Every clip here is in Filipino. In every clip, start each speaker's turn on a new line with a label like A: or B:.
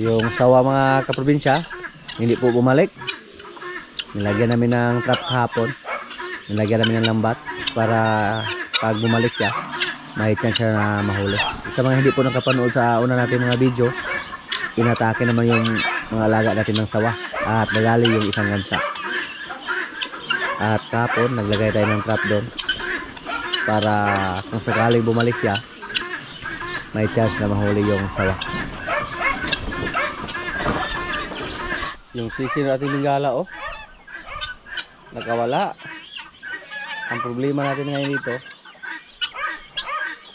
A: Yung sawa mga kaprobinsya, hindi po bumalik. Nilagyan namin ng trap kahapon. Nilagyan namin ng lambat para pag bumalik siya, may chance siya na mahuli. Sa mga hindi po nakapanood sa una natin mga video, inatake naman yung mga alaga natin ng sawa at nagali yung isang gansa. At kahapon, naglagay tayo ng trap doon para kung sakaling bumalik siya, may chance na mahuli yung sawa. Yung sisi natin bingala, oh, nakawala. Ang problema natin ngayon dito,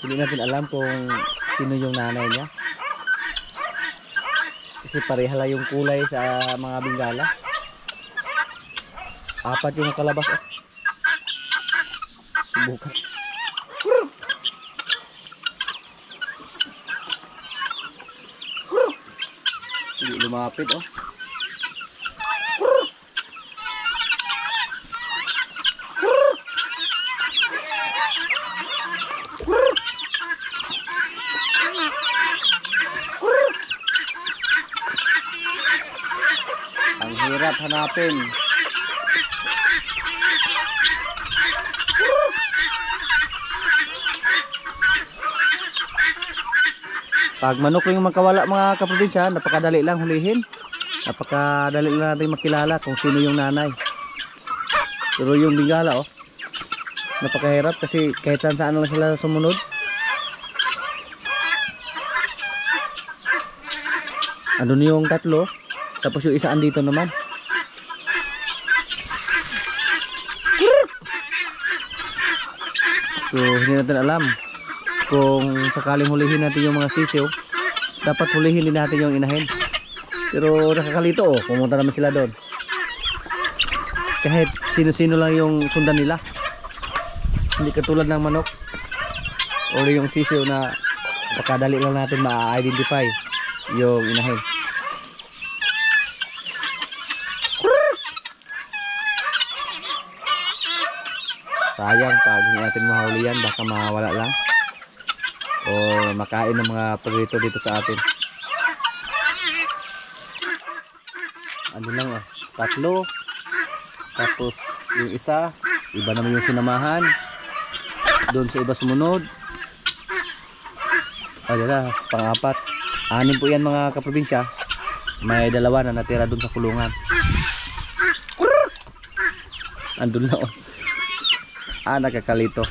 A: hindi natin alam kung sino yung nanay niya, kasi pareha lang yung kulay sa mga bingala. Apat yung nakalabas, oh. Subukan. Hindi lumapit, oh. Ang hirap hanapin. Pag manok yung magkawala mga kaprobinsya, napakadali lang hulihin. Napakadali lang natin makilala kung sino yung nanay. Pero yung bingala, oh, napakahirap kasi kahit saan lang sila sumunod. Andun yung tatlo, tapos yung isa andito naman. So hindi natin alam kung sakaling hulihin natin yung mga sisiw, dapat hulihin din natin yung inahin. Pero nakakalito, oh, pumunta naman sila doon. Kahit sino-sino lang yung sundan nila, hindi katulad ng manok o yung sisiw na makadali lang natin ma-identify yung inahin. Sayang pag hindi natin mahuli yan, baka mawala lang o makain ng mga predator dito sa atin. Ano lang, oh, tatlo, tapos yung isa iba naman yung sinamahan doon sa iba sumunod. Ayun, pang-apat. 6 po yan mga kaprobinsya. May 2 na natira doon sa kulungan. Andun na, oh. Nakakalito.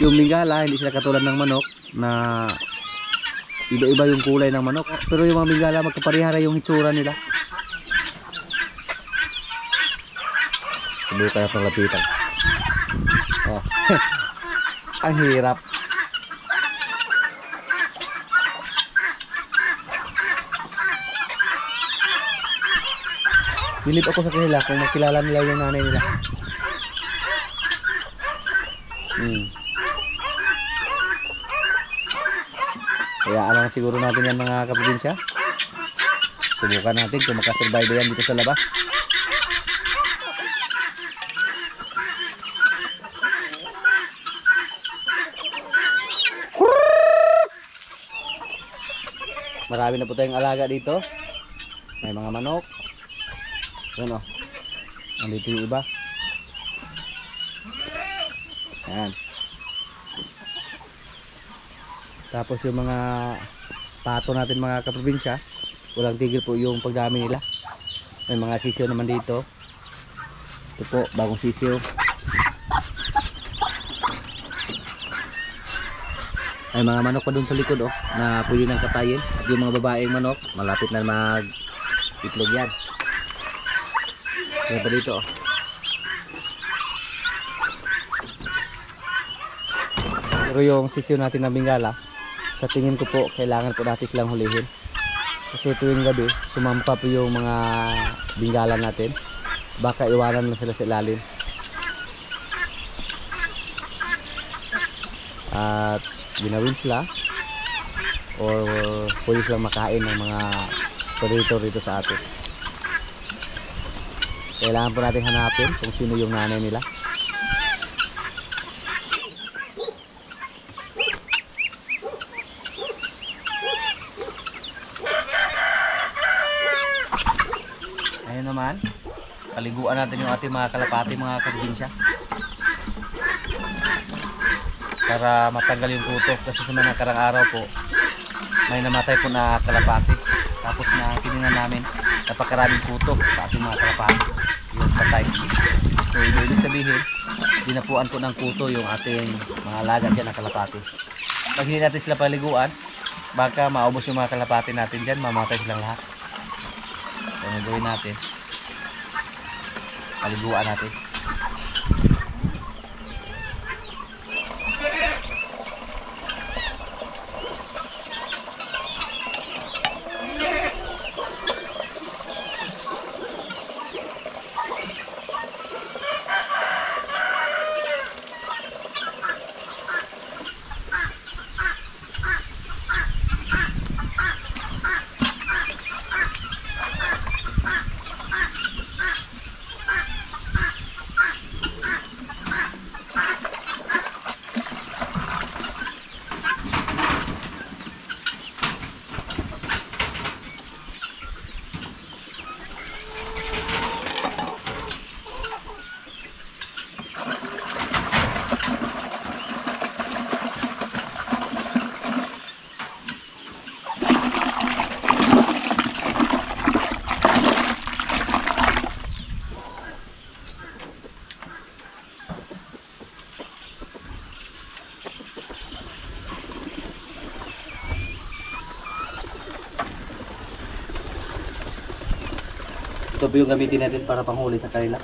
A: Yung bingala hindi sila katulad ng manok na iba-iba yung kulay ng manok, pero yung mga bingala magkapareha yung hitsura nila. Subukan na itong lapitan. Oh. Ang hirap. Bilib ako sa kanila kung makilala nila yung nanay nila. Kaya alam siguro natin yan mga kaprobinsya. Subukan natin kung makasurvive yan dito sa labas. Marami na po tayong alaga dito. May mga manok. Yan, oh. Andito yung iba. Yan. Tapos yung mga pato natin mga kaprobinsya, walang tigil po yung pagdami nila. May mga sisiw naman dito. Ito po, bagong sisiw. May mga manok pa dun sa likod, oh, na pwede nang katayin. At yung mga babaeng manok, malapit na mag-itlog yan. Yan pa dito, oh. Pero yung sisiw natin na bingala, sa tingin ko po, kailangan po natin silang hulihin. Kasi tuwing gabi, sumampa po yung mga bingala natin. Baka iwanan na sila sa ilalim. At ginawin sila or pwede silang makain ng mga predator dito sa atin. Kailangan po natin hanapin kung sino yung nanay nila. naman. Paliguan natin yung ating mga kalapati, mga kaprobinsya. Para matanggal yung kuto. Kasi sa mga nakarang araw po, may namatay po na kalapati. Tapos na tinignan namin, napakaraming kuto sa ating mga kalapati. Yung patay. So ibig sabihin, dinapuan po ng kuto yung ating mga alaga dyan na kalapati. Pag hindi natin sila paliguan, baka maubos yung mga kalapati natin dyan, mamatay silang lahat. So ang gawin natin, paliguan natin. Ito po yung gamitin natin para panghuli sa kanila.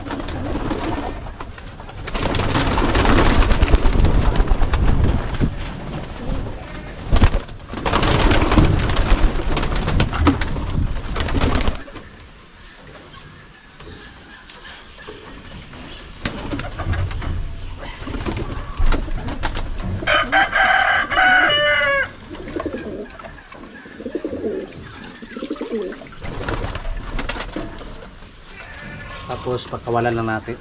A: Tapos pagkawalan lang natin.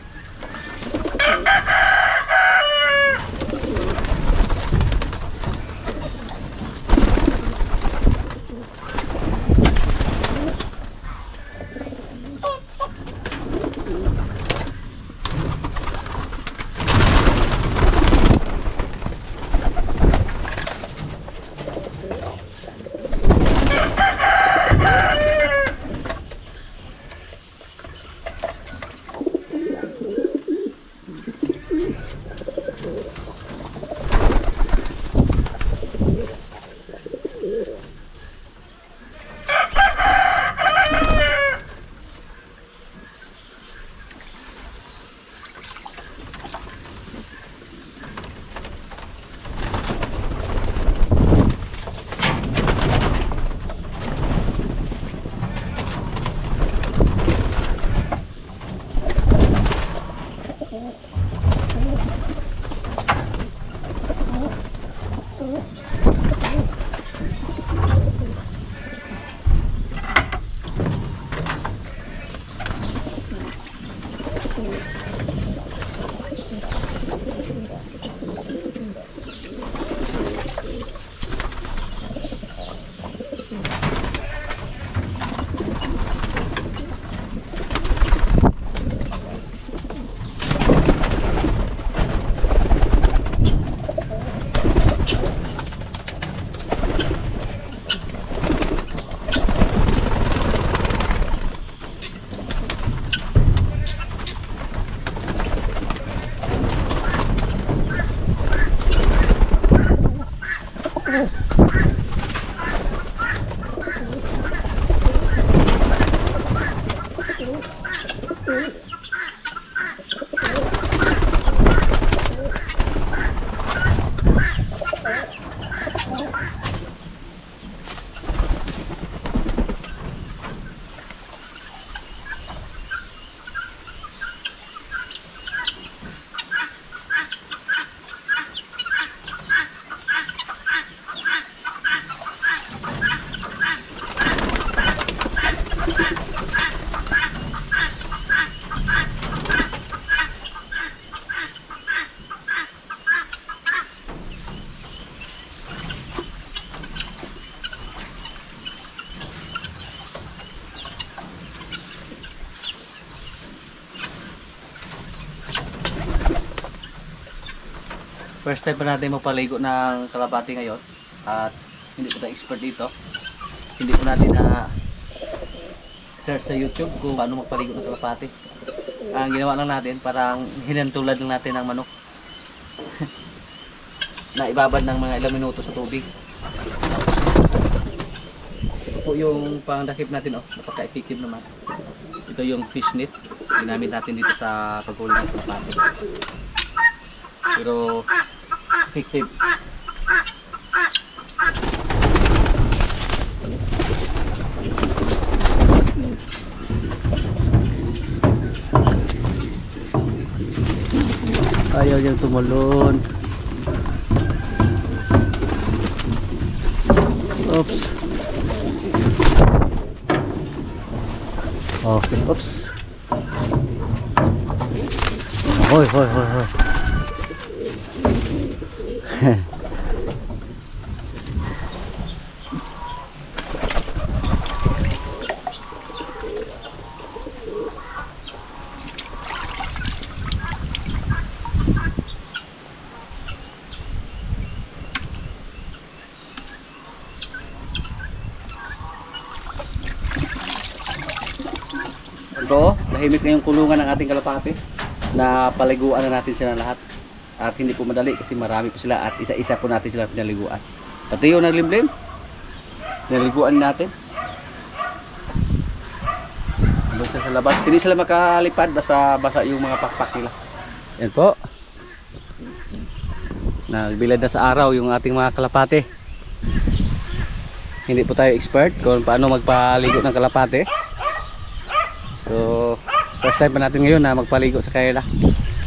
A: First time pa natin mapaligo ng kalapati ngayon. At hindi ko tayo expert dito. Hindi ko natin na search sa YouTube kung paano magpaligo ng kalapati. Ang ginawa lang natin, parang hinantulad lang natin ng manok. Na ibabad ng mga ilang minuto sa tubig. Ito po yung pangdakip natin, oh, napaka-effective naman. Ito yung fish net, ginamit natin dito sa paghuli ng kalapati. Pero effective. Ayaw niyang tumalon. Oops. Okay, oops. Hoy, hoy, hoy, hoy. Ito, tahimik na yung kulungan ng ating kalapati. Na paliguan na natin sila lahat. At hindi po madali kasi marami po sila at isa-isa po natin sila pinaliguan. Pati yung naglimlim, pinaliguan natin. Doon sila sa labas. Hindi sila makalipad basta basa yung mga pakpak nila. Yan po. Nagbilad na sa araw yung ating mga kalapati. Hindi po tayo expert kung paano magpaligo ng kalapati. So, first time pa natin ngayon na magpaligo sa kanila.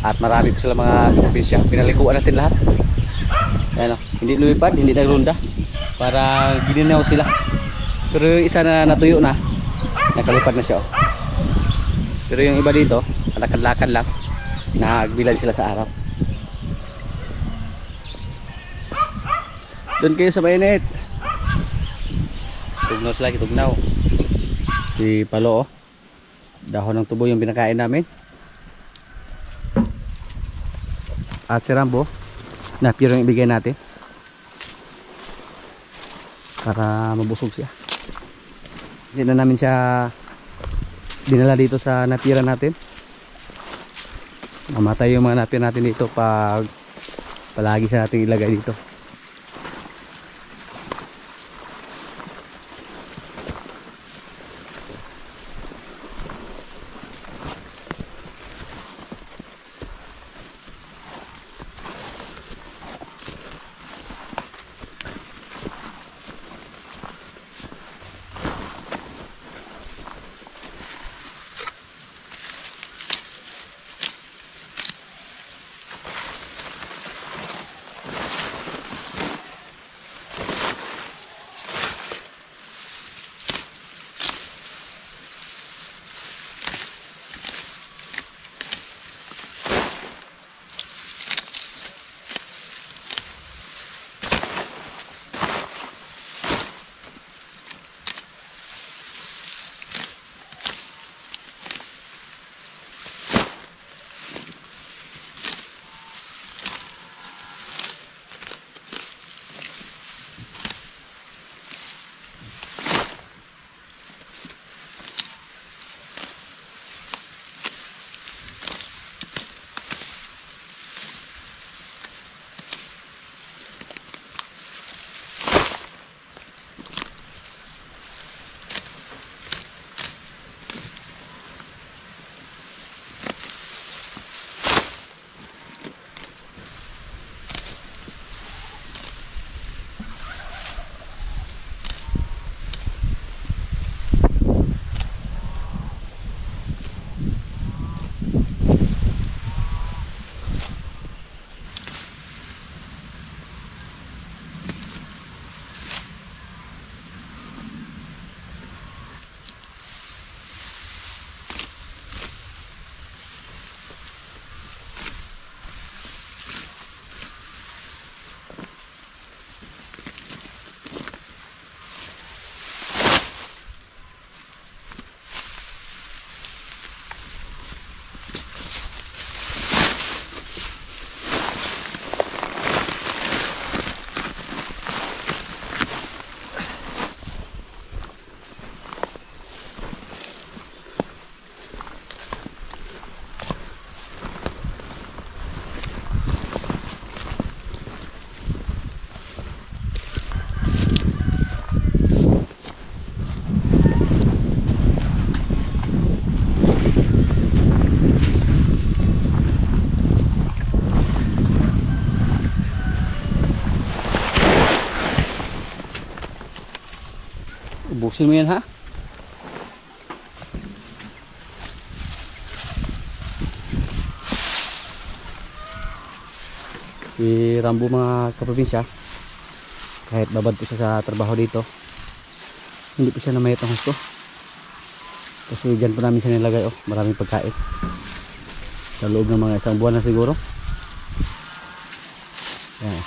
A: At marami po sila mga kaprobinsya. Pinaliguan natin lahat. Ayan, hindi lumipad, hindi nagrunda. Para gininaw sila. Pero yung isa na natuyo na, nakalipad na siya. Pero yung iba dito, lakad-lakad lang. Nagbilad sila sa araw. Doon kayo sa mainit. Tugnaw sila, kitugnaw. Si Palo, oh. Dahon ng tubo yung pinakain namin. At si Rambo, napiro yung ibigay natin para mabusog siya. Hindi na namin siya dinala dito sa napira natin. Mamatay yung mga napira natin dito pag palagi siya natin ilagay dito.
B: Ubusin mo yan ha. Si Rambo mga kaprobinsya, kahit babad po siya sa trabaho dito, hindi po siya namayat ng husto. Kasi dyan po namin siya nilagay, oh, maraming pagkain. Sa loob ng mga isang buwan na siguro. Yan.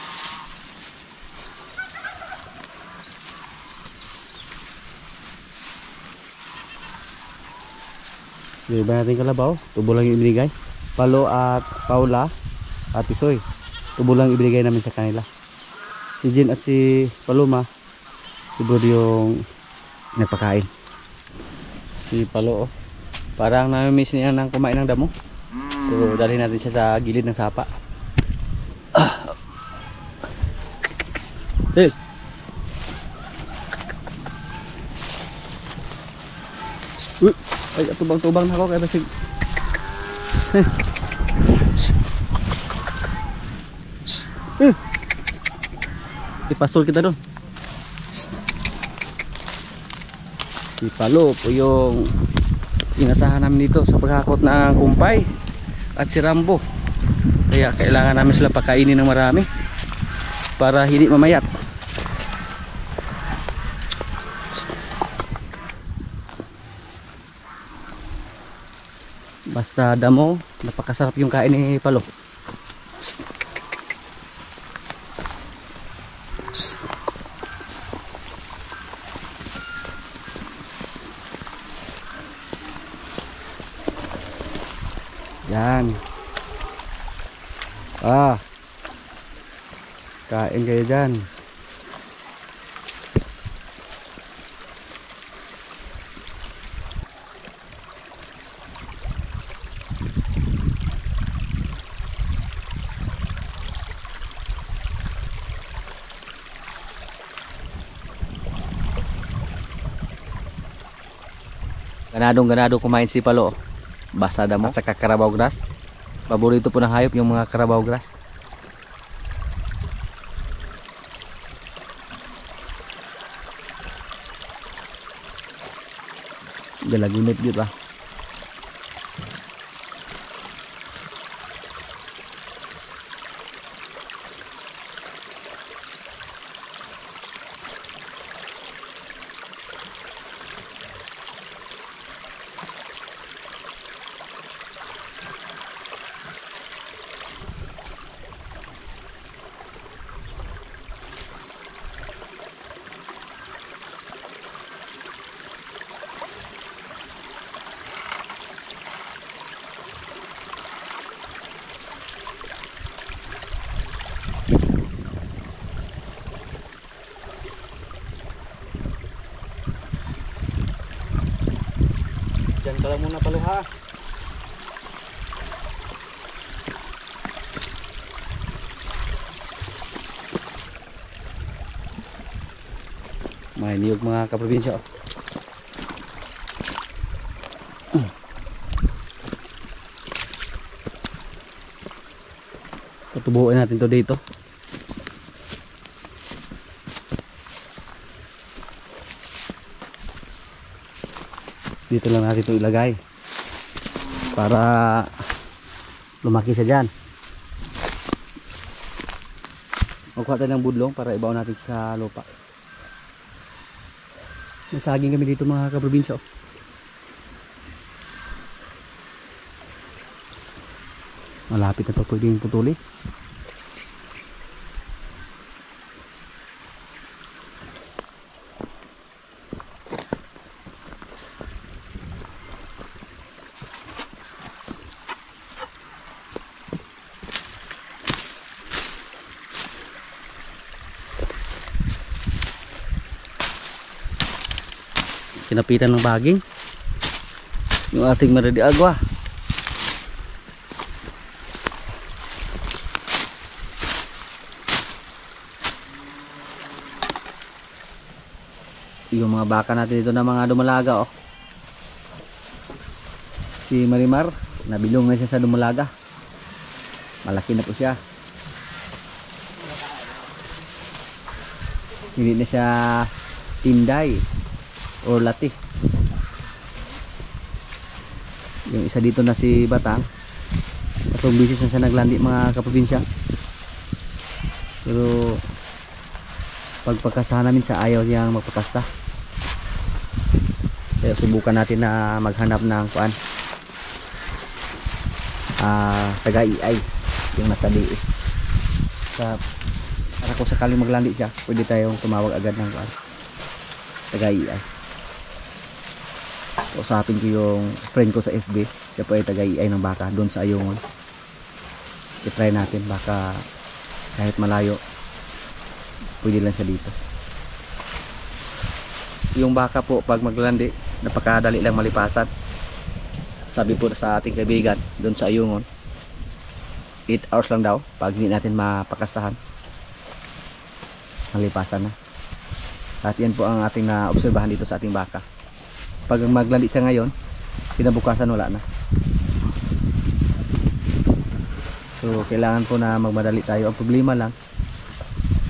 B: Iba natin kalabaw, tubo lang yung ibinigay. Palo at Paula at Tisoy, tubo lang ibinigay namin sa kanila. Si Jin at si Paloma, siguro yung nagpakain. Si Palo, oh, parang namimiss niya ng kumain ng damo. So dalhin natin siya sa gilid ng sapa. Hey. Ay, tubang-tubang na ako kaya basig. Ipasol kita doon. Si Palo po yung inasahan namin dito sa paghakot ng kumpay at si Rambo. Kaya kailangan namin sila pakainin ng marami para hindi mamayat. Basta damo, napakasarap yung kain ni Palo. Yan. Kain kayo dyan. Ganadong-ganado kumain si Palo. Basa damo at saka Carabao grass. Paborito po ng hayop yung mga Carabao grass. Galagunit dito ba? Diyan ka lang muna Palo ha. May niyog mga kaprobinsya. Tutubuin natin to dito. Dito lang natin ito ilagay para lumaki siya dyan. Magkuha tayo ng budlong para ibaw natin sa lupa. May saging kami dito mga kaprobinsya. Malapit na ito pwedeng putuli. Kinapitan ng baging yung ating maradi agwa. Yung mga baka natin dito na mga dumalaga, oh. Si Marimar nabilong na siya sa dumalaga, malaki na po siya, hindi na siya tinday.
A: or lati. Yung isa dito na si Batang, 3 beses na siya naglandi mga kaprobinsya. Pero pag pagkastahan namin sa ayaw niyang magpakasta. Kaya subukan natin na maghanap ng kuan, taga-iay yung nasa DE. Para kung sakaling maglandi siya, pwede tayong tumawag agad ng kuan, taga-iay. Usapin ko yung friend ko sa FB, siya po ay taga-iay ng baka doon sa Ayungon. I-try natin, baka kahit malayo pwede lang siya dito. Yung baka po pag maglandi, napakadali lang malipasan. Sabi po sa ating kaibigan doon sa Ayungon, 8 hours lang daw pag hindi natin mapakastahan, malipasan na. At yan po ang ating naobserbahan dito sa ating baka. Pag maglandi siya ngayon, kinabukasan wala na. So kailangan po na magmadali tayo. Ang problema lang,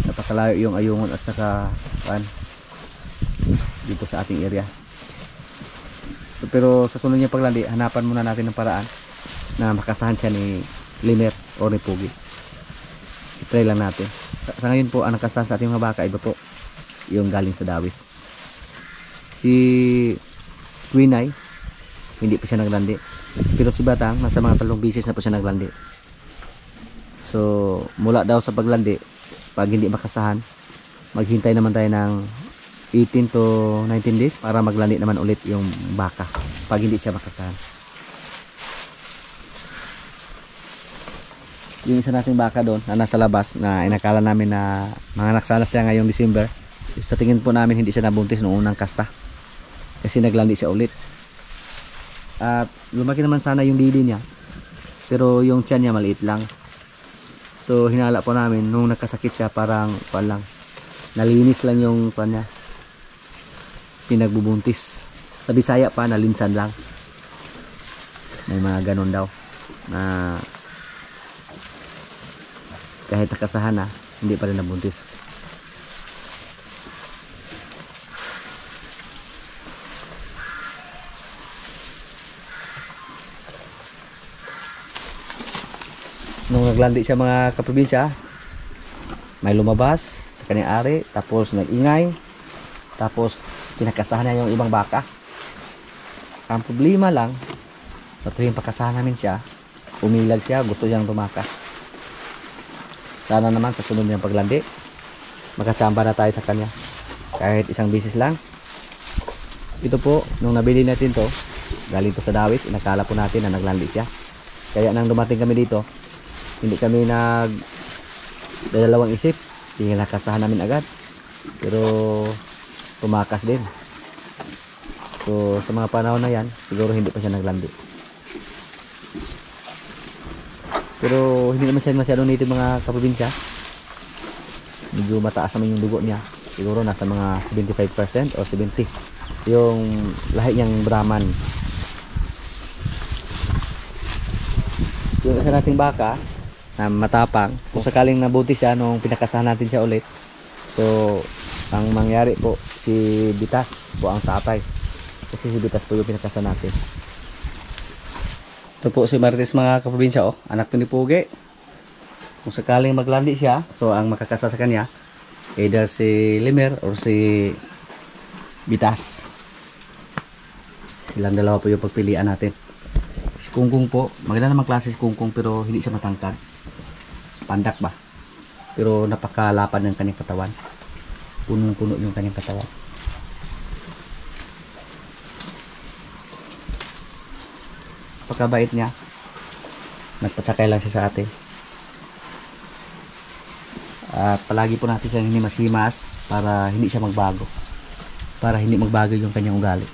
A: napakalayo yung Ayungon at saka dito sa ating area. So, pero sa sunod niya paglandi, hanapan muna natin ng paraan na makastahan siya ni Limer o ni Pugi. I-try lang natin. Sa ngayon po, ang nakastahan sa ating mga baka, iba po yung galing sa Dawis. Si Quinay, hindi pa siya naglandi. Pero si Batang, nasa mga 3 beses na po siya naglandi. So mula daw sa paglandi, pag hindi makastahan, maghintay naman tayo ng 18 to 19 days para maglandi naman ulit yung baka pag hindi siya makastahan. Yung isa nating baka doon na nasa labas, na inakala namin na manganak sana siya ngayong December, sa tingin po namin hindi siya nabuntis noong unang kasta kasi naglandi siya ulit. At lumaki naman sana yung didi niya, pero yung tiyan niya maliit lang. So hinala po namin nung nagkasakit siya, parang lang, nalinis lang yung niya, pinagbubuntis. Sa Bisaya pa, nalinsan lang. May mga ganon daw na kahit nakasahan na, hindi pa rin nabuntis. Nung naglandi siya mga kaprobinsya, may lumabas sa kanyang ari, tapos nag-ingay, tapos pinakasahan niya yung ibang baka. Ang problema lang, sa tuwing pakasahan namin siya, umilag siya, gusto siyang tumakas. Sana naman sa sunod niyang paglandi, makatsamba na tayo sa kanya kahit isang beses lang. Ito po, nung nabili natin to, galing to sa Dawis, inakala po natin na naglandi siya. Kaya nang dumating kami dito, hindi kami dalawang isip, pinakastahan namin agad, pero tumakas din. So sa mga panahon na yan, siguro hindi pa siya naglandi. Pero hindi naman siya masyadong native mga kaprobinsya. Medyo mataas naman yung dugo niya, siguro nasa mga 75% o 70% yung lahi niyang Brahman. Yung isa nating baka na matapang, kung sakaling nabuti siya nung pinakasahan natin siya ulit, so ang mangyari po, si Bitas po ang tatay, kasi si Bitas po yung pinakasahan natin. Ito po si Marites mga kaprobinsya, oh, anak to ni Pugi. Kung sakaling maglandi siya, so ang makakasa sa kanya either si Limer or si Bitas. Silang dalawa po yung pagpilian natin. Si Kungkung po, maganda naman klase si Kungkung, pero hindi siya matangkad, pandak ba, pero napakalapad ng kanyang katawan, punong-puno yung kanyang katawan. Pagkabait niya, nagpasakay lang siya sa atin, at palagi po natin siyang hinimas-himas para hindi siya magbago, para hindi magbago yung kanyang ugali.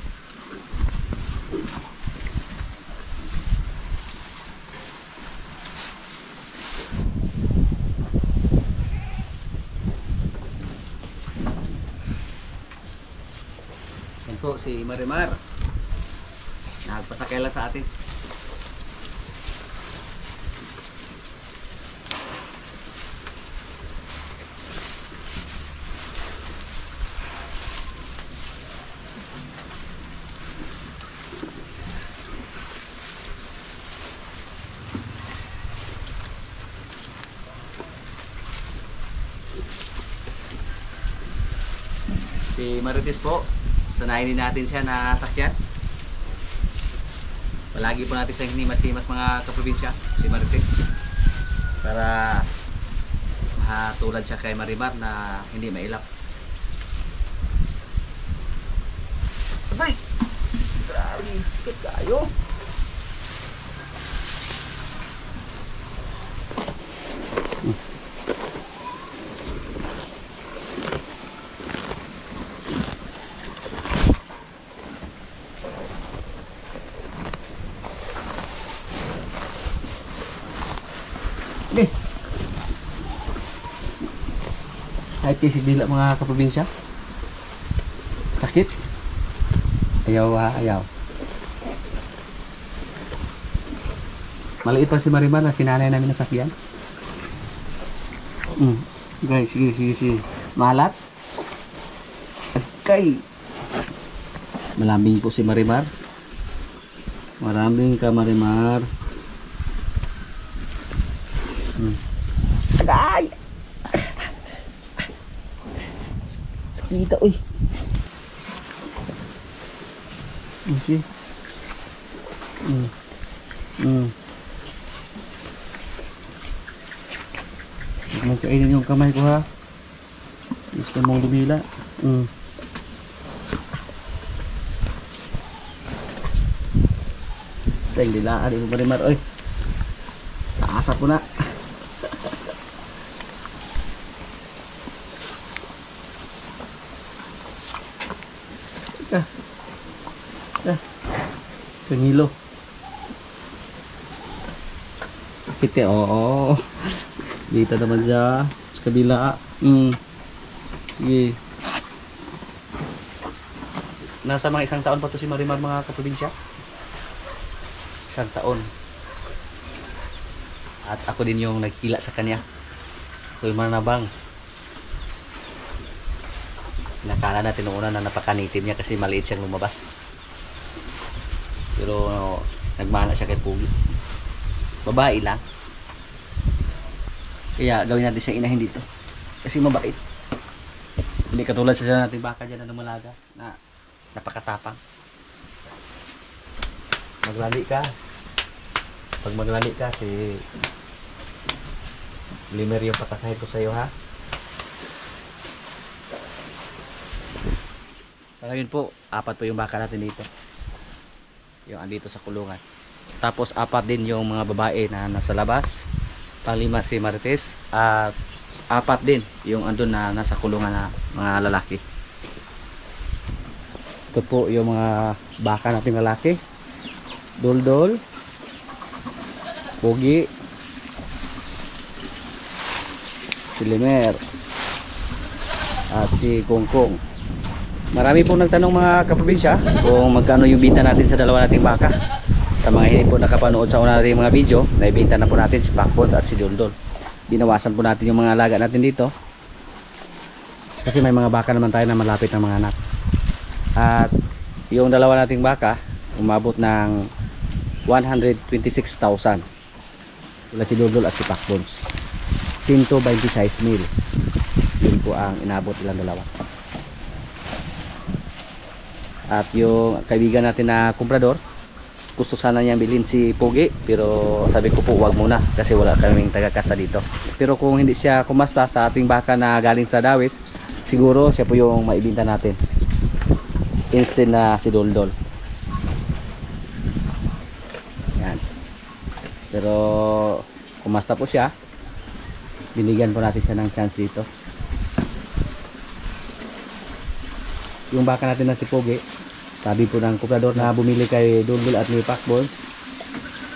A: Yan po si Marimar, nagpasakay lang sa atin. Marites po, sanayin din natin siya na sakyan. Palagi po natin siyang hinimas-himas mga kaprobinsya, si Marites. Para matulad siya kay Marimar na hindi mailap. Abay! Grabe, sikit kayo.
B: Okay. Ay, kisig dila mga kaprobinsya. Sakit. Ayaw ayaw. Maliit pa si Marimar na sinanay namin nasakyan. Okay, sige. Malat. Okay. Malambing po si Marimar. Marambing ka, Marimar. Agay! Sakita, uy. Okay. Magkainin yung kamay ko, ha. Gusto mong lumila. Teng dilaan mo Marimar, oy. Taasa ko na. Kangilo. Sakit eh, oo. Dito naman siya sa kabila. Sige. Nasa mga 1 taon pa to si Marimar mga kaprobinsya. 1 taon. At ako din yung nagkila sa kanya. Ako yung manabang. Nakala natin noong una na napakanitin niya kasi maliit siyang lumabas. Pero nagmana siya kay Pugi. Babae lang. Kaya gawin natin siyang inahin dito. Kasi mabait. Hindi katulad sa nating baka dyan na lumalaga na napakatapang. Maglali ka. Pag maglali ka, si Limer yung patasahin ko sa iyo, ha. So, ngayon po, 4 po yung baka natin dito. Yung andito sa kulungan. Tapos 4 din yung mga babae na nasa labas. Pang-5 si Marites. At 4 din yung andun na nasa kulungan na mga lalaki. Ito po yung mga baka nating lalaki. Doldol, Pogi, si Limer, at si Kongkong. Marami pong nagtanong mga kaprobinsya kung magkano yung binta natin sa dalawa nating baka. Sa mga hindi po nakapanood sa una nating mga video, naibenta na po natin si Pacbones at si Doldol. Binawasan po natin yung mga alaga natin dito. Kasi may mga baka naman tayo na malapit ng mga anak. At yung dalawa nating baka, umabot ng 126,000. Wala si Doldol at si Pacbones. 126,000. Yun po ang inabot ilang dalawa. At yung kaibigan natin na kumprador, gusto sana niyang bilhin si Pogi, pero sabi ko po wag muna kasi wala kaming taga-kasa dito. Pero kung hindi siya kumasta sa ating baka na galing sa Dawis, siguro siya po yung maibinta natin instead na si Doldol. Yan. Pero kumasta po siya, binigyan po natin siya ng chance dito. Yung baka natin na si Pogi, sabi po ng kuplador na bumili kay Doldol at ni Pacbones,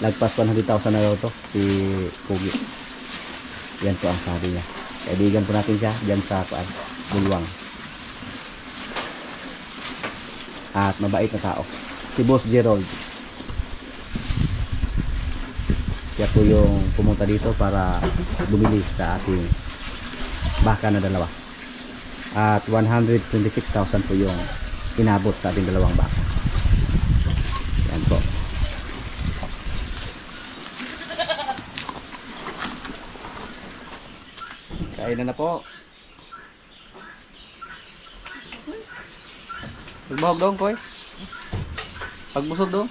B: lagpas 100,000 na daw to si Pogi. Yan po ang sabi niya. Kaibigan po natin siya dyan sa Bulwang. At mabait na tao, si Boss Gerald. Siya po yung pumunta dito para bumili sa ating baka na dalawa. At 126,000 po yung inabot sa ating dalawang baka. Yan po. Kain na po. Pagbahog dong, koy. Pagbusog dong.